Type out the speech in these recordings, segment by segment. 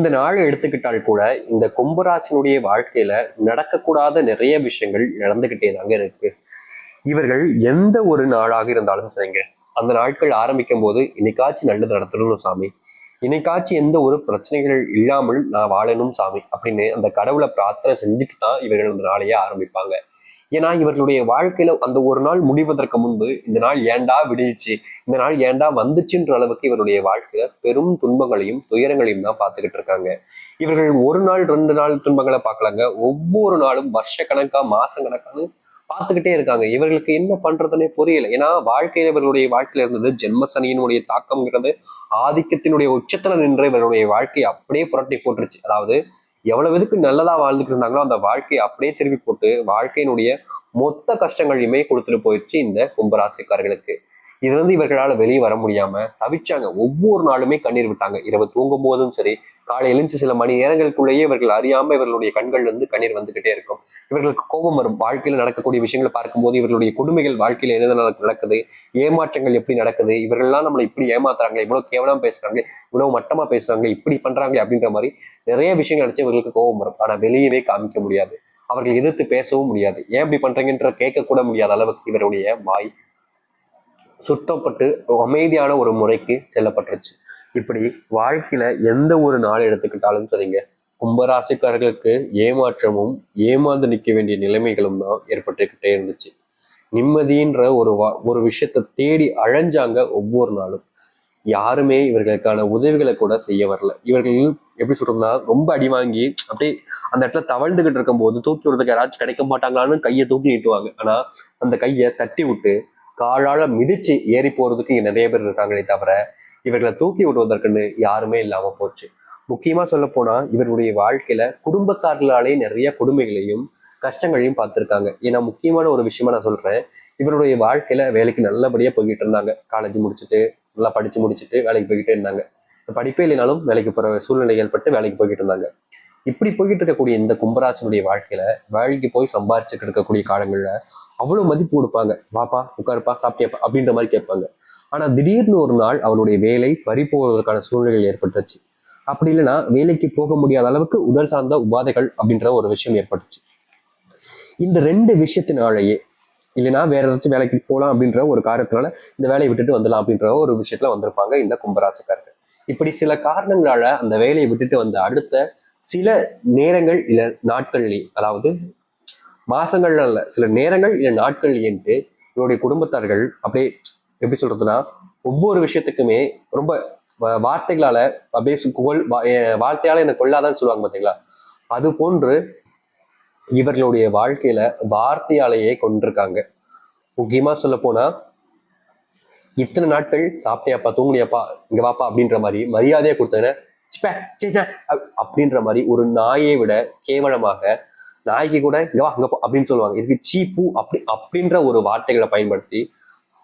இந்த நாள் எடுத்துக்கிட்டால் கூட இந்த கும்பராசினுடைய வாழ்க்கையில நடக்கக்கூடாத நிறைய விஷயங்கள் நடந்துகிட்டே தாங்க இருக்கு. இவர்கள் எந்த ஒரு நாளாக இருந்தாலும் சரிங்க, அந்த நாட்கள் ஆரம்பிக்கும் போது இன்னைக்காச்சும் நல்லது நடத்தணும் சாமி, இன்னைக்காச்சும் எந்த ஒரு பிரச்சனைகள் இல்லாமல் நான் வாழணும் சாமி அப்படின்னு அந்த கடவுளை பிரார்த்தனை செஞ்சுட்டு தான் இவர்கள் அந்த நாளையே ஆரம்பிப்பாங்க. ஏன்னா இவர்களுடைய வாழ்க்கையில அந்த ஒரு நாள் முடிவதற்கு முன்பு இந்த நாள் ஏண்டா விடிச்சு, இந்த நாள் ஏண்டா வந்துச்சுன்ற அளவுக்கு இவருடைய வாழ்க்கையில பெரும் துன்பங்களையும் துயரங்களையும் தான் பார்த்துக்கிட்டு இருக்காங்க. இவர்கள் ஒரு நாள் 2 நாள் துன்பங்களை பார்க்கலாங்க, ஒவ்வொரு நாளும் வருஷ கணக்கா மாசம் கணக்கான்னு பார்த்துக்கிட்டே இருக்காங்க. இவர்களுக்கு என்ன பண்றதுன்னே புரியல. ஏன்னா வாழ்க்கையில இவர்களுடைய வாழ்க்கையில இருந்தது ஜென்ம சனியினுடைய தாக்கம்ங்கிறது ஆதிக்கத்தினுடைய உச்சத்துல நின்ற இவருடைய வாழ்க்கையை அப்படியே புரட்டி போட்டுருச்சு. அதாவது எவ்வளவு இதுக்கு நல்லதா வாழ்ந்துட்டு இருந்தாங்களோ அந்த வாழ்க்கையை அப்படியே திருப்பி போட்டு வாழ்க்கையினுடைய மொத்த கஷ்டங்களையுமே கொடுத்துட்டு போயிடுச்சு இந்த கும்பராசிக்காரர்களுக்கு. இதுல இருந்து இவர்களால வெளியே வர முடியாம தவிச்சாங்க. ஒவ்வொரு நாளுமே கண்ணீர் விட்டாங்க. இரவு தூங்கும் போதும் சரி, காலை எழுந்து சில மணி நேரங்களுக்குள்ளேயே இவர்கள் அறியாம இவர்களுடைய கண்கள் வந்து கண்ணீர் வந்துகிட்டே இருக்கும். இவர்களுக்கு கோபம் வரும். வாழ்க்கையில நடக்கக்கூடிய விஷயங்களை பார்க்கும்போது இவர்களுடைய கொடுமைகள் வாழ்க்கையில என்ன நடக்குது, ஏமாற்றங்கள் எப்படி நடக்குது, இவர்கள்லாம் நம்மளை இப்படி ஏமாத்துறாங்க, இவ்வளவு கேவலமா பேசுறாங்க, இவ்வளவு மட்டமா பேசுறாங்க, இப்படி பண்றாங்க அப்படின்ற மாதிரி நிறைய விஷயங்கள் நினைச்சு இவர்களுக்கு கோபம் வரும். ஆனா வெளியவே காமிக்க முடியாது. அவர்கள் எதிர்த்து பேசவும் முடியாது. ஏன் இப்படி பண்றீங்கன்ற கேட்க கூட முடியாத அளவுக்கு இவருடைய வாய் சுத்தப்பட்டு அமைதியான ஒரு முறைக்கு செல்லப்பட்டுருச்சு. இப்படி வாழ்க்கையில எந்த ஒரு நாள் எடுத்துக்கிட்டாலும் சரிங்க, கும்பராசிக்காரர்களுக்கு ஏமாற்றமும் ஏமாந்து நிற்க வேண்டிய நிலைமைகளும் தான் ஏற்பட்டுக்கிட்டே இருந்துச்சு. நிம்மதின்ற ஒரு விஷயத்தை தேடி அழைஞ்சாங்க ஒவ்வொரு நாளும். யாருமே இவர்களுக்கான உதவிகளை கூட செய்ய வரல. இவர்கள் எப்படி சொல்றதுன்னா ரொம்ப அடி வாங்கி அப்படியே அந்த இடத்துல தவழ்ந்துகிட்டு இருக்கும் போது தூக்கி விடுறதுக்கு யாராச்சும் கிடைக்க மாட்டாங்களான்னு கையை தூக்கி நீட்டுவாங்க. ஆனா அந்த கையை தட்டி விட்டு காலால மிதிச்சு ஏறி போறதுக்கு நிறைய பேர் இருக்காங்களே தவிர இவர்களை தூக்கி விடுவதற்குன்னு யாருமே இல்லாம போச்சு. முக்கியமா சொல்ல போனா இவருடைய வாழ்க்கையில குடும்பத்தார்களாலே நிறைய கொடுமைகளையும் கஷ்டங்களையும் பார்த்திருக்காங்க. ஏன்னா முக்கியமான ஒரு விஷயமா நான் சொல்றேன், இவருடைய வாழ்க்கையில வேலைக்கு நல்லபடியா போய்கிட்டு இருந்தாங்க. காலேஜ் முடிச்சுட்டு நல்லா படிச்சு முடிச்சுட்டு வேலைக்கு போய்கிட்டே இருந்தாங்க. படிப்பே இல்லைனாலும் வேலைக்கு போற சூழ்நிலை ஏற்பட்டு வேலைக்கு போய்கிட்டு இருந்தாங்க. இப்படி போய்கிட்டு இருக்கக்கூடிய இந்த கும்பராசனுடைய வாழ்க்கையில வேலைக்கு போய் சம்பாரிச்சுட்டு இருக்கக்கூடிய காலங்கள்ல அவ்வளவு மதிப்பு கொடுப்பாங்க. வாப்பா உட்காருப்பா சாப்பிட்டியாப்பா அப்படின்ற மாதிரி கேட்பாங்க. ஆனா திடீர்னு ஒரு நாள் அவருடைய வேலை பறி போவதற்கான சூழ்நிலைகள் ஏற்பட்டுச்சு. அப்படி இல்லைன்னா வேலைக்கு போக முடியாத அளவுக்கு உடல் சார்ந்த உபாதைகள் அப்படின்ற ஒரு விஷயம் ஏற்பட்டுச்சு. இந்த 2 விஷயத்தினாலேயே இல்லைன்னா வேற ஏதாச்சும் வேலைக்கு போகலாம் அப்படின்ற ஒரு காரணத்தினால இந்த வேலையை விட்டுட்டு வந்துடலாம் அப்படின்ற ஒரு விஷயத்துல வந்திருப்பாங்க இந்த கும்பராசிக்காரர்கள். இப்படி சில காரணங்களால அந்த வேலையை விட்டுட்டு வந்த அடுத்த சில நேரங்கள் இல்ல நாட்கள்லேயே, அதாவது மாசங்கள்ல இல்ல சில நேரங்கள் இல்ல நாட்கள்லேன்ட்டு இவருடைய குடும்பத்தார்கள் அப்படியே எப்படி சொல்றதுன்னா ஒவ்வொரு விஷயத்துக்குமே ரொம்ப வார்த்தைகளால அப்படியே வார்த்தையால என்ன கொள்ளாதான்னு சொல்லுவாங்க பாத்தீங்களா, அது போன்று இவர்களுடைய வாழ்க்கையில வார்த்தையாலேயே கொண்டிருக்காங்க. முக்கியமா சொல்ல போனா இத்தனை நாட்கள் சாப்பிட்டியாப்பா தூங்குனியாப்பா இங்க வாப்பா அப்படின்ற மாதிரி மரியாதையா கொடுத்தேன்னு அப்படின்ற மாதிரி ஒரு நாயை விட கேவலமாக நாய்க்கு கூட இங்க வா அங்க அப்படின்னு சொல்லுவாங்க. இதுக்கு சீப்பு அப்படின்ற ஒரு வார்த்தைகளை பயன்படுத்தி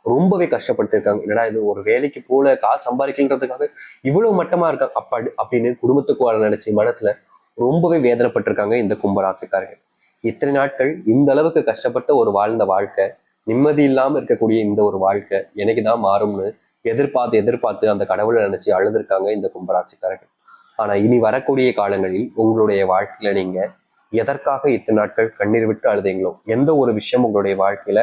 ரொம்பவே கஷ்டப்பட்டு என்னடா இது ஒரு வேலைக்கு போல காசு சம்பாதிக்கன்றதுக்காக இவ்வளவு மட்டமா இருக்காங்க அப்படின்னு குடும்பத்துக்கு நினைச்சு மனசுல ரொம்பவே வேதனைப்பட்டிருக்காங்க இந்த கும்பராசிக்காரர்கள். இத்தனை நாட்கள் இந்த அளவுக்கு கஷ்டப்பட்ட ஒரு வாழ்ந்த வாழ்க்கை, நிம்மதி இல்லாம இருக்கக்கூடிய இந்த ஒரு வாழ்க்கை எனக்குதான் மாறும்னு எதிர்பார்த்து அந்த கடவுளை நினைச்சு அழுதுருக்காங்க இந்த கும்பராசிக்காரர்கள். ஆனா இனி வரக்கூடிய காலங்களில் உங்களுடைய வாழ்க்கையில நீங்க எதற்காக இத்தனை நாட்கள் கண்ணீர் விட்டு அழுதீங்களோ, எந்த ஒரு விஷயம் உங்களுடைய வாழ்க்கையில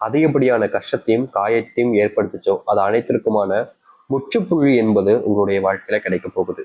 அதிகப்படியான கஷ்டத்தையும் காயத்தையும் ஏற்படுத்துச்சோ அது அனைத்திற்குமான முற்றுப்புள்ளி என்பது உங்களுடைய வாழ்க்கையில கிடைக்க போகுது.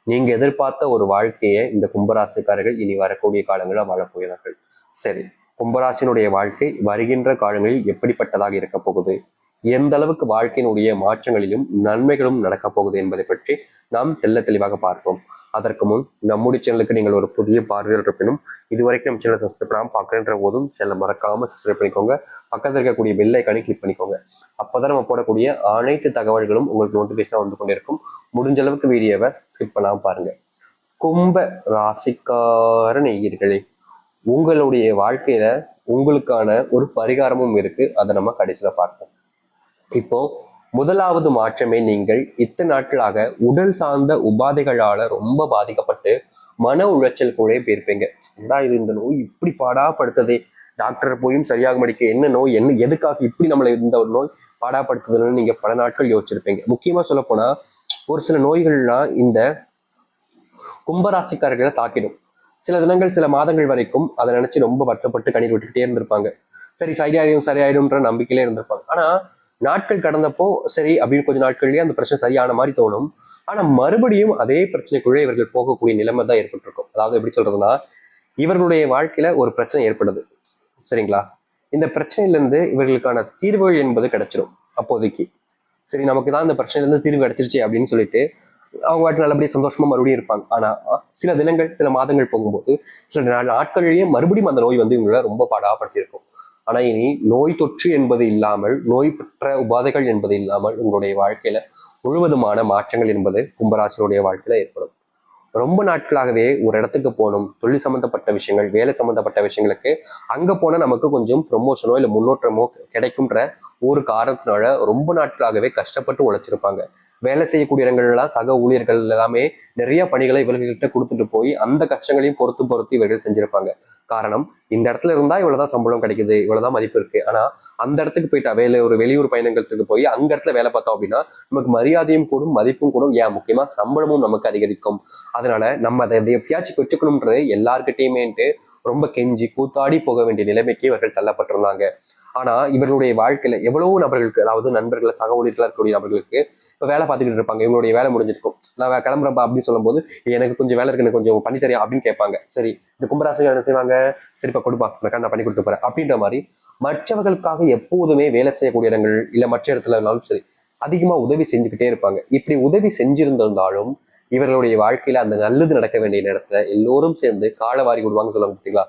நீங்க எதிர்பார்த்த ஒரு வாழ்க்கையை இந்த கும்பராசிக்காரர்கள் இனி வரக்கூடிய காலங்களில் வாழப்போகிறார்கள். சரி, கும்பராசினுடைய வாழ்க்கை வருகின்ற காலங்களில் எப்படிப்பட்டதாக இருக்க போகுது, எந்த அளவுக்கு வாழ்க்கையினுடைய மாற்றங்களிலும் நன்மைகளும் நடக்க போகுது என்பதை பற்றி நாம் தெல்ல தெளிவாக பார்ப்போம். அதற்கு முன் நம்முடைய சேனலுக்கு நீங்கள் ஒரு புதிய பார்வையில் இருப்பினும் இதுவரைக்கும் நம்ம சேனல் சப்ஸ்கிரைப் பண்ணாமல் பார்க்குற போதும் சேனலை மறக்காம சப்ஸ்கிரைப் பண்ணிக்கோங்க. பக்கத்தில் இருக்கக்கூடிய பெல் ஐக்கானை கிளிக் பண்ணிக்கோங்க. அப்போதான் நம்ம போடக்கூடிய அனைத்து தகவல்களும் உங்களுக்கு நோட்டிஃபிகேஷனாக வந்து கொண்டிருக்கும். முடிஞ்ச அளவுக்கு வீடியோவை ஸ்கிப் பண்ணாமல் பாருங்க. கும்ப ராசிக்கார நேயர்களே, உங்களுடைய வாழ்க்கையில உங்களுக்கான ஒரு பரிகாரமும் இருக்கு. அதை நம்ம கடைசியில பார்ப்போம். இப்போ முதலாவது மாற்றமே, நீங்கள் இத்தனை நாட்களாக உடல் சார்ந்த உபாதைகளால ரொம்ப பாதிக்கப்பட்டு மன உளைச்சல் கூட போயிருப்பீங்க. இது இந்த நோய் இப்படி பாடாப்படுத்ததே, டாக்டர் போயும் சரியாக மடிக்க என்ன நோய், என்ன எதுக்காக இப்படி நம்மளை இந்த ஒரு நோய் பாடாப்படுத்துதுன்னு நீங்க பல நாட்கள் யோசிச்சிருப்பீங்க. முக்கியமா சொல்ல போனா ஒரு சில நோய்கள்லாம் இந்த கும்பராசிக்காரர்களை தாக்கிடும். சில தினங்கள் சில மாதங்கள் வரைக்கும் அதை நினைச்சு ரொம்ப வருத்தப்பட்டு கண்ணீர் விட்டுக்கிட்டே இருந்திருப்பாங்க. சரி சரியாயிடும்ன்ற நம்பிக்கையிலே இருந்திருப்பாங்க. ஆனா நாட்கள் கடந்தப்போ சரி அப்படின்னு கொஞ்ச நாட்கள்லயே அந்த பிரச்சனை சரியான மாதிரி தோணும். ஆனா மறுபடியும் அதே பிரச்சனைக்குள்ளே இவர்கள் போகக்கூடிய நிலைமை தான் ஏற்பட்டிருக்கும். அதாவது எப்படி சொல்றதுன்னா, இவர்களுடைய வாழ்க்கையில ஒரு பிரச்சனை ஏற்படுது, சரிங்களா? இந்த பிரச்சனையிலிருந்து இவர்களுக்கான தீர்வுகள் என்பது கிடைச்சிடும் அப்போதைக்கு. சரி, நமக்கு தான் இந்த பிரச்சனையிலிருந்து தீர்வு கிடைச்சிருச்சு அப்படின்னு சொல்லிட்டு அவங்க வாட்டி நல்லபடியா சந்தோஷமா மறுபடியும் இருப்பாங்க. ஆனா சில தினங்கள் சில மாதங்கள் போகும்போது சில நாட்களிலேயே மறுபடியும் அந்த நோய் வந்து இவங்களை ரொம்ப பாடாப்படுத்தி இருக்கும். ஆனா இனி நோய் தொற்று என்பது இல்லாமல், நோய் பெற்ற உபாதைகள் என்பது இல்லாமல் உங்களுடைய வாழ்க்கையில முழுவதுமான மாற்றங்கள் என்பது கும்பராசினுடைய வாழ்க்கையில ஏற்படும். ரொம்ப நாட்களாகவே ஒரு இடத்துக்கு போகணும், தொழில் சம்பந்தப்பட்ட விஷயங்கள், வேலை சம்பந்தப்பட்ட விஷயங்களுக்கு அங்க போனா நமக்கு கொஞ்சம் ப்ரொமோஷனோ இல்லை முன்னோற்றமோ கிடைக்கும்ன்ற ஒரு காரணத்தினால ரொம்ப நாட்களாகவே கஷ்டப்பட்டு உழைச்சிருப்பாங்க. வேலை செய்யக்கூடிய இடங்கள்லாம் சக ஊழியர்கள் எல்லாமே நிறைய பணிகளை இவர்கள்கிட்ட கொடுத்துட்டு போய் அந்த கஷ்டங்களையும் பொறுத்து பொறுத்து இவர்கள் செஞ்சிருப்பாங்க. காரணம், இந்த இடத்துல இருந்தா இவ்வளவுதான் சம்பளம் கிடைக்குது, இவ்வளவுதான் மதிப்பு இருக்கு. ஆனா அந்த இடத்துக்கு போயிட்டா ஒரு வெளியூர் பயணங்களுக்கு போய் அந்த இடத்துல வேலை பார்த்தோம் அப்படின்னா நமக்கு மரியாதையும் கூடும், மதிப்பும் கூடும், ஏன் முக்கியமா சம்பளமும் நமக்கு அதிகரிக்கும். அதனால நம்ம அதை எப்படியாச்சும் பெற்றுக்கணும்ன்றது எல்லார்கிட்டையுமேன்ட்டு ரொம்ப கெஞ்சி கூத்தாடி போக வேண்டிய நிலைமைக்கு இவர்கள் தள்ளப்பட்டிருந்தாங்க. ஆனா இவர்களுடைய வாழ்க்கையில எவ்வளவோ நபர்களுக்கு, அதாவது நண்பர்கள் சக ஊழியர்களா இருக்கக்கூடிய நபர்களுக்கு இப்ப வேலை பார்த்துக்கிட்டு இருப்பாங்க, இவங்களுடைய வேலை முடிஞ்சிருக்கும், நான் கிளம்புறப்பா அப்படின்னு சொல்லும் போது எனக்கு கொஞ்சம் வேலை இருக்கு, எனக்கு கொஞ்சம் பண்ணி தரியா அப்படின்னு கேட்பாங்க. சரி, இந்த கும்பராசிகள் என்ன செய்வாங்க, சரிப்பா கொடுப்பா, நான் பண்ணி கொடுத்து போறேன் அப்படின்ற மாதிரி மற்றவர்களுக்காக எப்போதுமே வேலை செய்யக்கூடிய இடங்கள் இல்ல மற்ற இடத்துல இருந்தாலும் சரி அதிகமா உதவி செஞ்சுக்கிட்டே இருப்பாங்க. இப்படி உதவி செஞ்சிருந்தாலும் இவர்களுடைய வாழ்க்கையில அந்த நல்லது நடக்க வேண்டிய நேரத்துல எல்லோரும் சேர்ந்து காலை வாரி விடுவாங்க சொல்லுவாங்க பார்த்தீங்களா,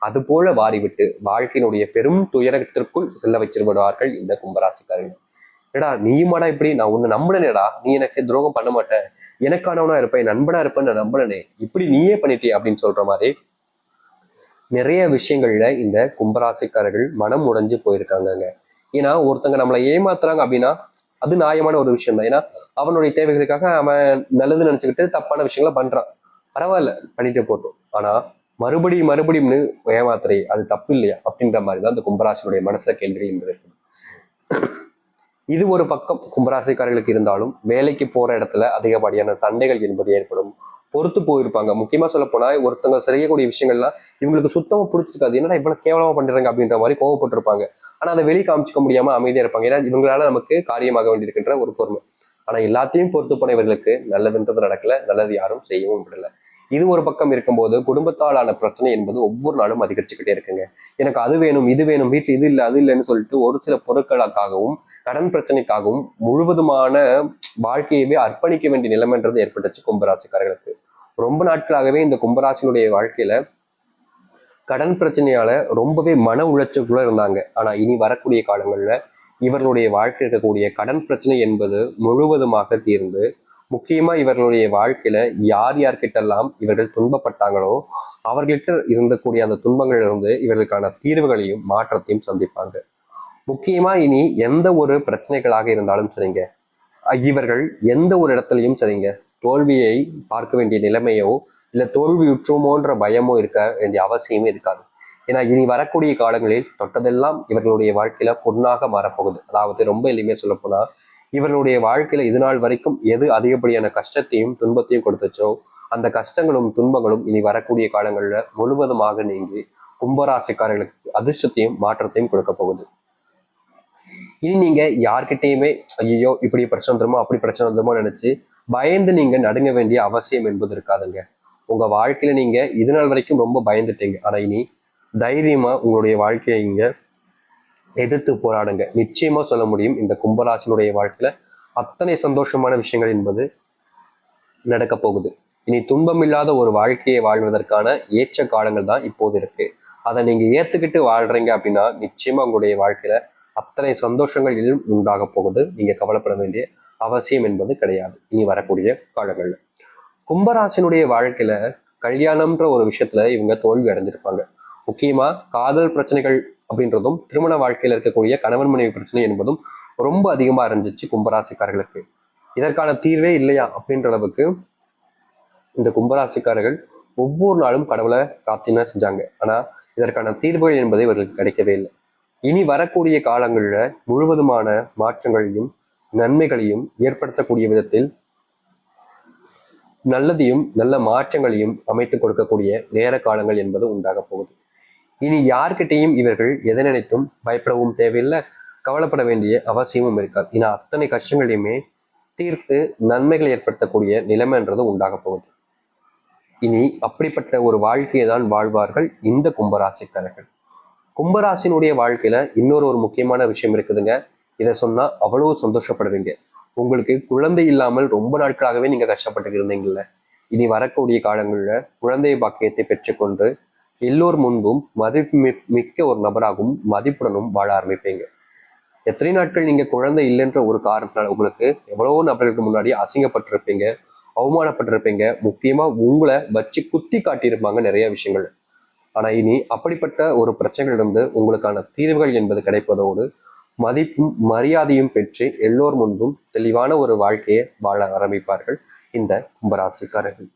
அது போல வாரி விட்டு வாழ்க்கையினுடைய பெரும் துயரத்திற்குள் செல்ல வச்சிருவார்கள் இந்த கும்பராசிக்காரர்கள். ஏடா நீயுமாடா இப்படி, நான் உன்னை நம்பினேடா, நீ எனக்கு துரோகம் பண்ண மாட்டேன், எனக்கானவனா இருப்பேன், நண்பனா இருப்பேன்னு நான் நம்பினே, இப்படி நீயே பண்ணிட்டிய அப்படின்னு சொல்ற மாதிரி நிறைய விஷயங்கள்ல இந்த கும்பராசிக்காரர்கள் மனம் உடைஞ்சு போயிருக்காங்க. ஏன்னா ஒருத்தங்க நம்மளை ஏமாத்துறாங்க அப்படின்னா அது நியாயமான ஒரு விஷயம் தான். ஏன்னா அவனுடைய தேவைகளுக்காக அவன் நல்லது நினைச்சுக்கிட்டு தப்பான விஷயங்களை பண்றான், பரவாயில்ல பண்ணிட்டு போட்டோம். ஆனா மறுபடியும் மறுபடியும்னு ஏமாத்துறை அது தப்பு இல்லையா அப்படின்ற மாதிரிதான் இந்த கும்பராசினுடைய மனசுல கேள்வி இருந்தது. இது ஒரு பக்கம் கும்பராசிக்காரர்களுக்கு இருந்தாலும் வேலைக்கு போற இடத்துல அதிகப்படியான சண்டைகள் என்பது ஏற்படும். பொறுத்து போயிருப்பாங்க. முக்கியமா சொல்ல போனா ஒருத்தவங்க செய்யக்கூடிய விஷயங்கள்லாம் இவங்களுக்கு சுத்தமா பிடிச்சிருக்காது, என்னடா இவ்வளவு கேவலமா பண்றாங்க அப்படின்ற மாதிரி கோவப்பட்டிருப்பாங்க. ஆனா அதை வெளியே காமிச்சிக்க முடியாம அமைதியா இருப்பாங்க, ஏன்னா இவங்களால நமக்கு காரியமாக வேண்டியிருக்கின்ற ஒரு பொறுமை. ஆனா எல்லாத்தையும் பொறுத்து போனவர்களுக்கு நல்லதுன்றது நடக்கல, நல்லது யாரும் செய்யவும் விடல. இது ஒரு பக்கம் இருக்கும்போது குடும்பத்தாலான பிரச்சனை என்பது ஒவ்வொரு நாளும் அதிகரிச்சுக்கிட்டே இருக்குங்க. எனக்கு அது வேணும் இது வேணும், வீட்டுல இது இல்லை அது இல்லைன்னு சொல்லிட்டு ஒரு சில பொருட்களுக்காகவும் கடன் பிரச்சனைக்காகவும் முழுவதுமான வாழ்க்கையவே அர்ப்பணிக்க வேண்டிய நிலைமைன்றது ஏற்பட்டுச்சு கும்பராசிக்காரர்களுக்கு. ரொம்ப நாட்களாகவே இந்த கும்பராசினுடைய வாழ்க்கையில கடன் பிரச்சனையால ரொம்பவே மன உளைச்சலுக்குள்ள இருந்தாங்க. ஆனா இனி வரக்கூடிய காலங்கள்ல இவர்களுடைய வாழ்க்கை இருக்கக்கூடிய கடன் பிரச்சனை என்பது முழுவதுமாக தீர்ந்து, முக்கியமா இவர்களுடைய வாழ்க்கையில யார் யார்கிட்டெல்லாம் இவர்கள் துன்பப்பட்டாங்களோ அவர்கள்ட்ட இருந்தக்கூடிய அந்த துன்பங்கள்ல இருந்து இவர்களுக்கான தீர்வுகளையும் மாற்றத்தையும் சந்திப்பாங்க. முக்கியமா இனி எந்த ஒரு பிரச்சனைகளாக இருந்தாலும் சரிங்க, இவர்கள் எந்த ஒரு இடத்துலையும் சரிங்க தோல்வியை பார்க்க வேண்டிய நிலைமையோ இல்ல தோல்வியுற்றுமோன்ற பயமோ இருக்க வேண்டிய அவசியமே இருக்காது. ஏன்னா இனி வரக்கூடிய காலங்களில் தொட்டதெல்லாம் இவர்களுடைய வாழ்க்கையில பொன்னாக மாறப்போகுது. அதாவது ரொம்ப எளிமையா சொல்ல போனா இவர்களுடைய வாழ்க்கையில இது நாள் வரைக்கும் எது அதிகப்படியான கஷ்டத்தையும் துன்பத்தையும் கொடுத்துச்சோ அந்த கஷ்டங்களும் துன்பங்களும் இனி வரக்கூடிய காலங்கள்ல முழுவதுமாக நீங்கி கும்பராசிக்காரர்களுக்கு அதிர்ஷ்டத்தையும் மாற்றத்தையும் கொடுக்க போகுது. இனி நீங்க யார்கிட்டயுமே ஐயோ இப்படி பிரச்சனை வந்துருமோ அப்படி பிரச்சனை வந்துருமோ நினைச்சு பயந்து நீங்க நடுங்க வேண்டிய அவசியம் என்பது இருக்காதுங்க. உங்க வாழ்க்கையில நீங்க இது நாள் வரைக்கும் ரொம்ப பயந்துட்டீங்க, ஆனா இனி தைரியமா உங்களுடைய வாழ்க்கையை இங்க எதிர்த்து போராடுங்க. நிச்சயமா சொல்ல முடியும், இந்த கும்பராசினுடைய வாழ்க்கையில அத்தனை சந்தோஷமான விஷயங்கள் என்பது நடக்க போகுது. இனி துன்பம் இல்லாத ஒரு வாழ்க்கையை வாழ்வதற்கான ஏற்ற காலங்கள் தான் இப்போது இருக்கு. அதை நீங்க ஏத்துக்கிட்டு வாழ்றீங்க அப்படின்னா நிச்சயமா உங்களுடைய வாழ்க்கையில அத்தனை சந்தோஷங்கள் உண்டாக போகுது. நீங்க கவலைப்பட வேண்டிய அவசியம் என்பது கிடையாது இனி வரக்கூடிய காலங்கள்ல. கும்பராசினுடைய வாழ்க்கையில கல்யாணம்ன்ற ஒரு விஷயத்துல இவங்க தோல்வி அடைஞ்சிருப்பாங்க. முக்கியமா காதல் பிரச்சனைகள் அப்படின்றதும் திருமண வாழ்க்கையில இருக்கக்கூடிய கணவன் மனைவி பிரச்சனை என்பதும் ரொம்ப அதிகமா இருந்துச்சு கும்பராசிக்காரர்களுக்கு. இதற்கான தீர்வே இல்லையா அப்படின்ற அளவுக்கு இந்த கும்பராசிக்காரர்கள் ஒவ்வொரு நாளும் கடவுளை பிரார்த்தனை செஞ்சாங்க. ஆனா இதற்கான தீர்வுகள் என்பது இவர்களுக்கு கிடைக்கவே இல்லை. இனி வரக்கூடிய காலங்கள்ல முழுவதுமான மாற்றங்களையும் நன்மைகளையும் ஏற்படுத்தக்கூடிய விதத்தில் நல்லதையும் நல்ல மாற்றங்களையும் அமைத்து கொடுக்கக்கூடிய நேர காலங்கள் என்பது உண்டாக போகுது. இனி யார்கிட்டையும் இவர்கள் எதை நினைத்தும் பயப்படவும் தேவையில்லை, கவலைப்பட வேண்டிய அவசியமும் இருக்காது. ஏன்னா அத்தனை கஷ்டங்களையுமே தீர்த்து நன்மைகளை ஏற்படுத்தக்கூடிய நிலைமைன்றது உண்டாக போகுது. இனி அப்படிப்பட்ட ஒரு வாழ்க்கையை தான் வாழ்வார்கள் இந்த கும்பராசிக்காரர்கள். கும்பராசினுடைய வாழ்க்கையில இன்னொரு முக்கியமான விஷயம் இருக்குதுங்க. இதை சொன்னா அவ்வளவு சந்தோஷப்படுவீங்க. உங்களுக்கு குழந்தை இல்லாமல் ரொம்ப நாட்களாகவே நீங்க கஷ்டப்பட்டு இருந்தீங்கல்ல, இனி வரக்கூடிய காலங்கள்ல குழந்தை பாக்கியத்தை பெற்றுக்கொண்டு எல்லோர் முன்பும் மதிப்பு மிக்க ஒரு நபராகவும் மதிப்புடனும் வாழ ஆரம்பிப்பீங்க. எத்தனை நாட்கள் நீங்க குழந்தை இல்லைன்ற ஒரு காரணத்தினால உங்களுக்கு எவ்வளவோ நபர்களுக்கு முன்னாடி அசிங்கப்பட்டிருப்பீங்க, அவமானப்பட்டிருப்பீங்க, முக்கியமா உங்களை வச்சு குத்தி காட்டியிருப்பாங்க நிறைய விஷயங்கள். ஆனா இனி அப்படிப்பட்ட ஒரு பிரச்சனையிலிருந்து உங்களுக்கான தீர்வுகள் என்பது கிடைப்பதோடு மதிப்பும் மரியாதையும் பெற்று எல்லோர் முன்பும் தெளிவான ஒரு வாழ்க்கையை வாழ ஆரம்பிப்பார்கள் இந்த கும்பராசிக்காரர்கள்.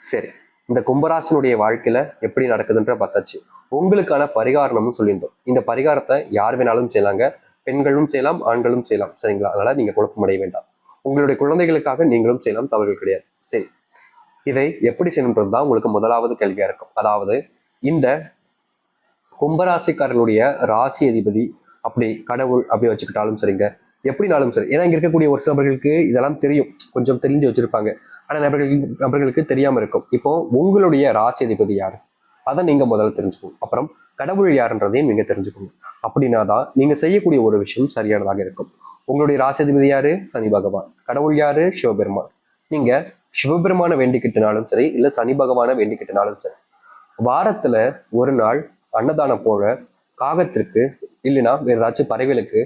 சரி, இந்த கும்பராசினுடைய வாழ்க்கையில எப்படி நடக்குதுன்ற பார்த்தாச்சு. உங்களுக்கான பரிகாரம்னு சொல்லியிருந்தோம். இந்த பரிகாரத்தை யார் வேணாலும் செய்யலாங்க, பெண்களும் செய்யலாம், ஆண்களும் செய்யலாம். சரிங்களா? அதனால நீங்க குழப்பமடைய வேண்டாம். உங்களுடைய குழந்தைகளுக்காக நீங்களும் செய்யலாம், தவறுகள் கிடையாது. சரி, இதை எப்படி செய்யணுன்றது தான் உங்களுக்கு முதலாவது கேள்வியா இருக்கும். அதாவது இந்த கும்பராசிக்காரர்களுடைய ராசி அதிபதி அப்படி கடவுள் அப்படி வச்சுக்கிட்டாலும் சரிங்க, எப்படினாலும் சரி. ஏன்னா இங்க இருக்கக்கூடிய ஒரு நபர்களுக்கு இதெல்லாம் தெரியும், கொஞ்சம் தெரிஞ்சு வச்சிருப்பாங்க. ஆனா நபர்களுக்கு தெரியாம இருக்கும். இப்போ உங்களுடைய ராசி அதிபதி யாரு, அதை நீங்க முதல்ல தெரிஞ்சுக்கணும். அப்புறம் கடவுள் யாருன்றதையும் நீங்க தெரிஞ்சுக்கணும். அப்படின்னா தான் நீங்க செய்யக்கூடிய ஒரு விஷயம் சரியானதாக இருக்கும். உங்களுடைய ராசி அதிபதி யாரு? சனி பகவான். கடவுள் யாரு? சிவபெருமான். நீங்க சிவபெருமான வேண்டிக்கிட்டனாலும் சரி, இல்ல சனி பகவான வேண்டிக்கிட்டனாலும் சரி, வாரத்துல ஒரு நாள் அன்னதானம் போல காகத்திற்கு இல்லைன்னா வேற ஏதாச்சும் பறவைகளுக்கு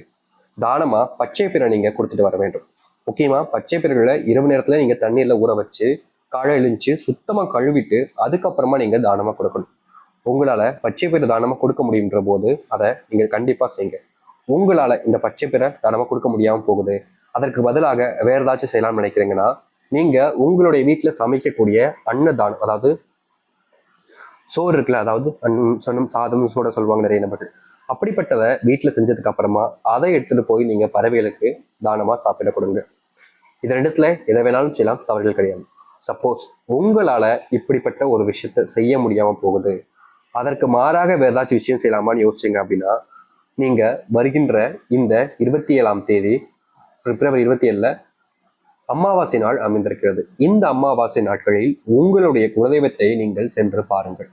தானமா பச்சை பயிரை நீங்க கொடுத்துட்டு வர வேண்டும். முக்கியமா பச்சை பயிர்களை இரவு நேரத்துல நீங்க தண்ணீர்ல ஊற வச்சு காலை எழுந்துச்சு சுத்தமா கழுவிட்டு அதுக்கப்புறமா நீங்க தானமா கொடுக்கணும். உங்களால பச்சை பயிரை தானமா கொடுக்க முடியுன்ற போது அதை நீங்க கண்டிப்பா செய்யுங்க. உங்களால இந்த பச்சை பயிரை தானமா கொடுக்க முடியாம போகுது, அதற்கு பதிலாக வேற ஏதாச்சும் செய்யலாம்னு நினைக்கிறீங்கன்னா, நீங்க உங்களுடைய வீட்டுல சமைக்கக்கூடிய அன்னதானம், அதாவது சோறு இருக்குல்ல, அதாவது சொன்னும் சாதம் சோட சொல்லுவாங்க நிறைய நபர்கள், அப்படிப்பட்டதை வீட்டுல செஞ்சதுக்கு அப்புறமா அதை எடுத்துட்டு போய் நீங்க பறவைகளுக்கு தானமா சாப்பிட கொடுங்க. இது ரெண்டுத்துல எதை வேணாலும் செய்யலாம், தவறுகள் கிடையாது. சப்போஸ் உங்களால இப்படிப்பட்ட ஒரு விஷயத்த செய்ய முடியாம போகுது, அதற்கு மாறாக வேற ஏதாச்சும் விஷயம் செய்யலாமான்னு யோசிச்சிங்க அப்படின்னா, நீங்க வருகின்ற இந்த 27ஆம் தேதி பிப்ரவரி 27ல அமாவாசை நாள் அமைந்திருக்கிறது. இந்த அமாவாசை நாட்களில் உங்களுடைய குலதெய்வத்தை நீங்கள் சென்று பாருங்கள்.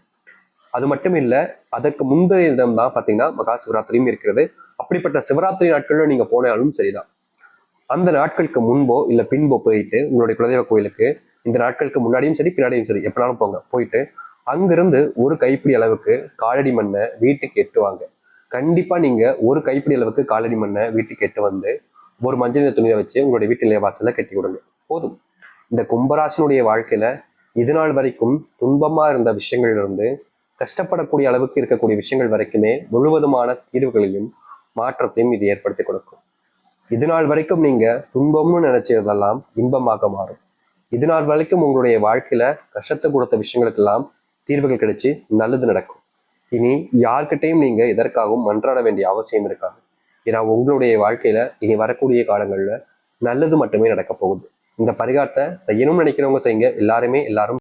அது மட்டும் இல்ல, அதற்கு முந்தைய தினம் தான் பாத்தீங்கன்னா மகா சிவராத்திரியும் இருக்கிறது. அப்படிப்பட்ட சிவராத்திரி நாட்கள்ல நீங்க போனாலும் சரிதான். அந்த நாட்களுக்கு முன்போ இல்ல பின்போ போயிட்டு உங்களுடைய குலதெய்வ கோயிலுக்கு இந்த நாட்களுக்கு முன்னாடியும் சரி பின்னாடியும் சரி எப்பனாலும் போங்க, போயிட்டு அங்கிருந்து ஒரு கைப்பிடி அளவுக்கு காலடி மண்ணை வீட்டுக்கு எட்டுவாங்க. கண்டிப்பா நீங்க ஒரு கைப்பிடி அளவுக்கு காலடி மண்ணை வீட்டுக்கு எட்டு வந்து ஒரு மஞ்சள் துணியை வச்சு உங்களுடைய வீட்டு நிலைவாசல கட்டி கொடுங்க. போதும். இந்த கும்பராசினுடைய வாழ்க்கையில இது நாள் வரைக்கும் துன்பமா இருந்த விஷயங்கள்ல இருந்து கஷ்டப்படக்கூடிய அளவுக்கு இருக்கக்கூடிய விஷயங்கள் வரைக்குமே முழுவதுமான தீர்வுகளையும் மாற்றத்தையும் இது ஏற்படுத்தி கொடுக்கும். இது நாள் வரைக்கும் நீங்க துன்பம்னு நினைச்சதெல்லாம் இன்பமாக மாறும். இது நாள் வரைக்கும் உங்களுடைய வாழ்க்கையில கஷ்டத்தை கொடுத்த விஷயங்களுக்கெல்லாம் தீர்வுகள் கிடைச்சு நல்லது நடக்கும். இனி யார்கிட்டையும் நீங்க எதற்காகவும் மன்றாட வேண்டிய அவசியம் இருக்காது. ஏன்னா உங்களுடைய வாழ்க்கையில இனி வரக்கூடிய காலங்கள்ல நல்லது மட்டுமே நடக்க போகுது. இந்த பரிகாரத்தை செய்யணும்னு நினைக்கிறவங்க செய்யுங்க. எல்லாரும்